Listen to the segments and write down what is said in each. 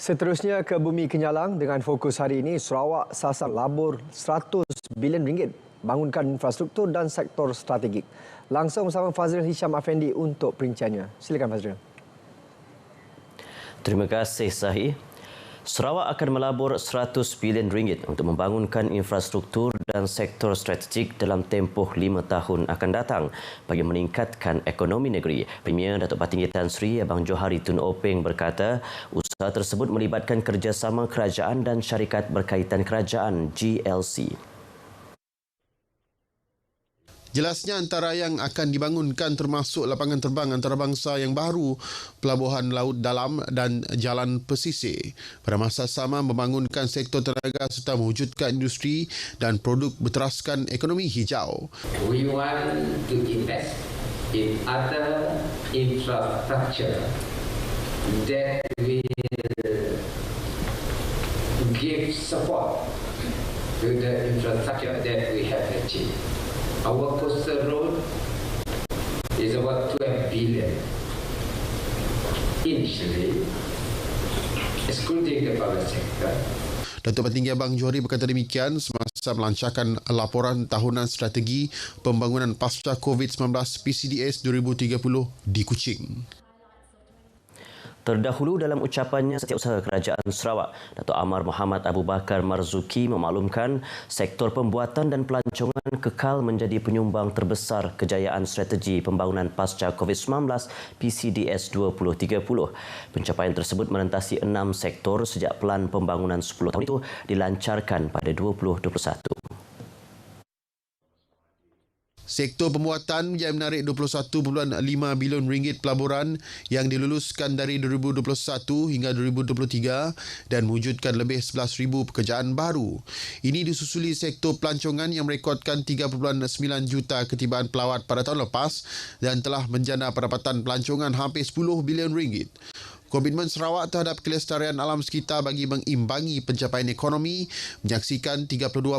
Seterusnya ke Bumi Kenyalang dengan fokus hari ini, Sarawak sasar labur RM100 bilion bangunkan infrastruktur dan sektor strategik. Langsung bersama Fazril Hisham Afendi untuk perinciannya. Silakan Fazril. Terima kasih Sahi. Sarawak akan melabur RM100 bilion untuk membangunkan infrastruktur dan sektor strategik dalam tempoh 5 tahun akan datang bagi meningkatkan ekonomi negeri. Premier Datuk Patinggi Tan Sri Abang Johari Tun Openg berkata, usaha tersebut melibatkan kerjasama kerajaan dan syarikat berkaitan kerajaan GLC. Jelasnya antara yang akan dibangunkan termasuk lapangan terbang antarabangsa yang baru, pelabuhan laut dalam dan jalan pesisir. Pada masa sama membangunkan sektor tenaga serta mewujudkan industri dan produk berteraskan ekonomi hijau. We want to invest in other infrastructure that will give support to the infrastructure that we have achieved. Our coastal road is about 12 billion initially, excluding the public sector. Datuk Patinggi Abang Johari berkata demikian semasa melancarkan laporan tahunan strategi pembangunan pasca COVID-19 PCDS 2030 di Kuching. Terdahulu dalam ucapannya Setiausaha Kerajaan Sarawak, Datuk Amar Muhammad Abu Bakar Marzuki memaklumkan sektor pembuatan dan pelancongan kekal menjadi penyumbang terbesar kejayaan strategi pembangunan pasca COVID-19 PCDS 2030. Pencapaian tersebut menentasi 6 sektor sejak pelan pembangunan 10 tahun itu dilancarkan pada 2021. Sektor pembuatan yang menarik RM21.5 bilion pelaburan yang diluluskan dari 2021 hingga 2023 dan mewujudkan lebih 11,000 pekerjaan baru. Ini disusuli sektor pelancongan yang merekodkan 3.9 juta ketibaan pelawat pada tahun lepas dan telah menjana pendapatan pelancongan hampir RM10 bilion. Komitmen Sarawak terhadap kelestarian alam sekitar bagi mengimbangi pencapaian ekonomi menyaksikan 32.5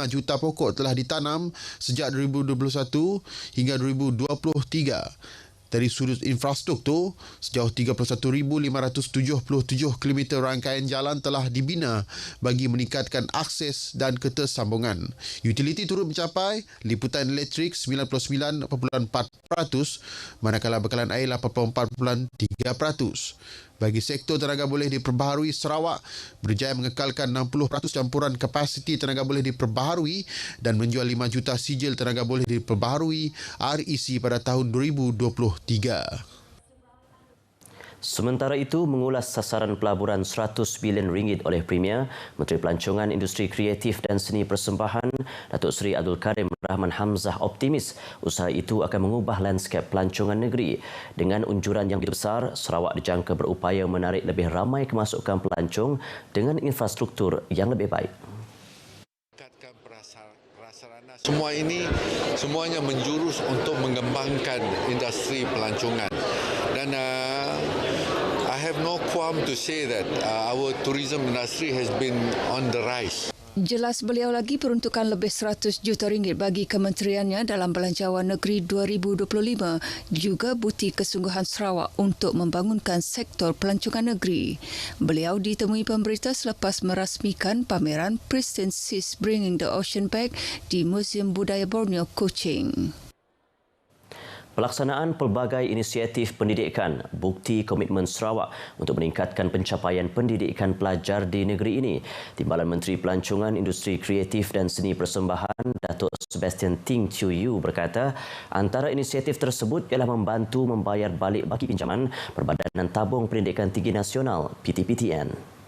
juta pokok telah ditanam sejak 2021 hingga 2023. Dari sudut infrastruktur, sejauh 31,577 km rangkaian jalan telah dibina bagi meningkatkan akses dan ketersambungan. Utiliti turut mencapai liputan elektrik 99.4%, manakala bekalan air 84.3%. Bagi sektor tenaga boleh diperbaharui, Sarawak berjaya mengekalkan 60% campuran kapasiti tenaga boleh diperbaharui dan menjual 5 juta sijil tenaga boleh diperbaharui REC pada tahun 2023. Sementara itu, mengulas sasaran pelaburan RM100 bilion oleh Premier, Menteri Pelancongan Industri Kreatif dan Seni Persembahan, Datuk Seri Abdul Karim Rahman Hamzah optimis usaha itu akan mengubah lanskap pelancongan negeri. Dengan unjuran yang begitu besar, Sarawak dijangka berupaya menarik lebih ramai kemasukan pelancong dengan infrastruktur yang lebih baik. Semua ini semuanya menjurus untuk mengembangkan industri pelancongan dan I have no qualm to say that our tourism industry has been on the rise. Jelas beliau lagi peruntukan lebih RM100 juta bagi kementeriannya dalam Belanjawan Negeri 2025 juga bukti kesungguhan Sarawak untuk membangunkan sektor pelancongan negeri. Beliau ditemui pemberita selepas merasmikan pameran Pristine Seas Bringing the Ocean Back di Museum Budaya Borneo, Kuching. Pelaksanaan pelbagai inisiatif pendidikan bukti komitmen Sarawak untuk meningkatkan pencapaian pendidikan pelajar di negeri ini. Timbalan Menteri Pelancongan Industri Kreatif dan Seni Persembahan Datuk Sebastian Ting Chiu Yu berkata, antara inisiatif tersebut ialah membantu membayar balik baki pinjaman Perbadanan Tabung Pendidikan Tinggi Nasional (PTPTN).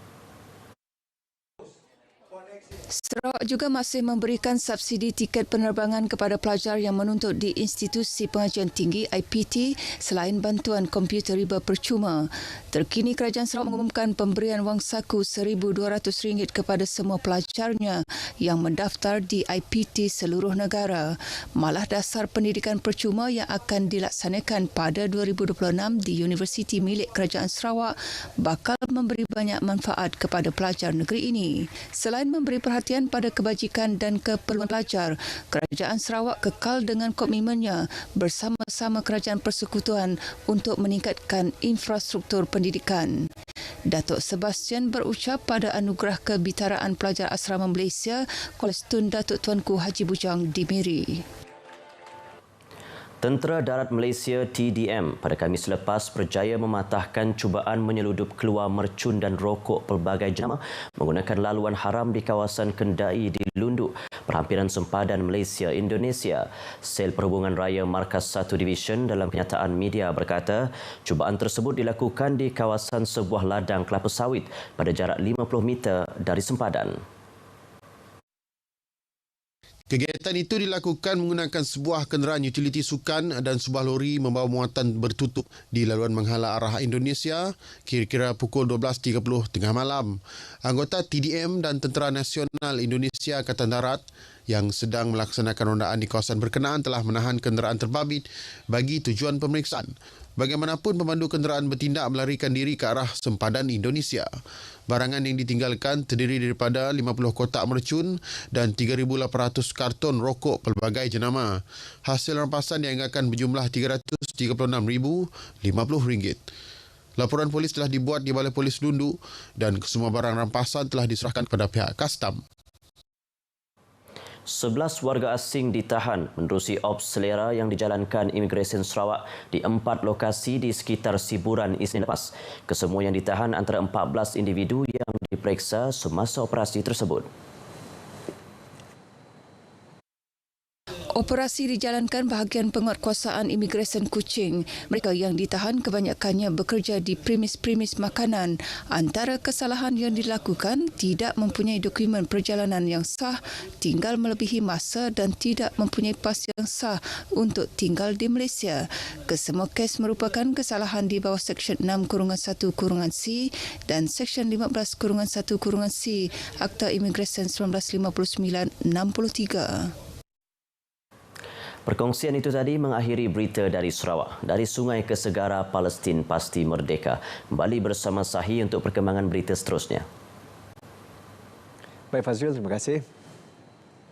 Sarawak juga masih memberikan subsidi tiket penerbangan kepada pelajar yang menuntut di Institusi Pengajian Tinggi IPT selain bantuan komputer riba percuma. Terkini Kerajaan Sarawak mengumumkan pemberian wang saku RM1,200 kepada semua pelajarnya yang mendaftar di IPT seluruh negara. Malah dasar pendidikan percuma yang akan dilaksanakan pada 2026 di Universiti milik Kerajaan Sarawak bakal memberi banyak manfaat kepada pelajar negeri ini. Selain memberi perhatian pada kebajikan dan keperluan pelajar, Kerajaan Sarawak kekal dengan komitmennya bersama-sama Kerajaan Persekutuan untuk meningkatkan infrastruktur pendidikan. Datuk Sebastian berucap pada anugerah kebitaraan pelajar asrama Malaysia Kuala Tun Datuk Tuanku Haji Bujang di Miri. Tentera Darat Malaysia TDM pada Khamis lepas berjaya mematahkan cubaan menyeludup keluar mercun dan rokok pelbagai jenama menggunakan laluan haram di kawasan Kendai di Lundu, perhampiran sempadan Malaysia-Indonesia. Sel Perhubungan Raya Markas 1 Division dalam kenyataan media berkata, cubaan tersebut dilakukan di kawasan sebuah ladang kelapa sawit pada jarak 50 meter dari sempadan. Kegiatan itu dilakukan menggunakan sebuah kenderaan utiliti sukan dan sebuah lori membawa muatan bertutup di laluan menghala arah Indonesia kira-kira pukul 12.30 tengah malam. Anggota TDM dan Tentera Nasional Indonesia Angkatan Darat yang sedang melaksanakan rondaan di kawasan berkenaan telah menahan kenderaan terbabit bagi tujuan pemeriksaan. Bagaimanapun, pemandu kenderaan bertindak melarikan diri ke arah sempadan Indonesia. Barangan yang ditinggalkan terdiri daripada 50 kotak mercun dan 3,800 karton rokok pelbagai jenama. Hasil rampasan dianggarkan berjumlah RM336,050. Laporan polis telah dibuat di Balai Polis Lundu dan semua barang rampasan telah diserahkan kepada pihak kastam. 11 warga asing ditahan menerusi ops selera yang dijalankan Imigresen Sarawak di 4 lokasi di sekitar Siburan Isnin lepas. Kesemua yang ditahan antara 14 individu yang diperiksa semasa operasi tersebut. Operasi dijalankan bahagian penguatkuasaan Imigresen Kuching. Mereka yang ditahan kebanyakannya bekerja di premis-premis makanan. Antara kesalahan yang dilakukan, tidak mempunyai dokumen perjalanan yang sah, tinggal melebihi masa dan tidak mempunyai pas yang sah untuk tinggal di Malaysia. Kesemua kes merupakan kesalahan di bawah Seksyen 6-1-C dan Seksyen 15-1-C Akta Imigresen 1959-63. Perkongsian itu tadi mengakhiri berita dari Sarawak. Dari sungai ke segara, Palestin pasti merdeka. Kembali bersama Sahi untuk perkembangan berita seterusnya. Baik Fazril, terima kasih.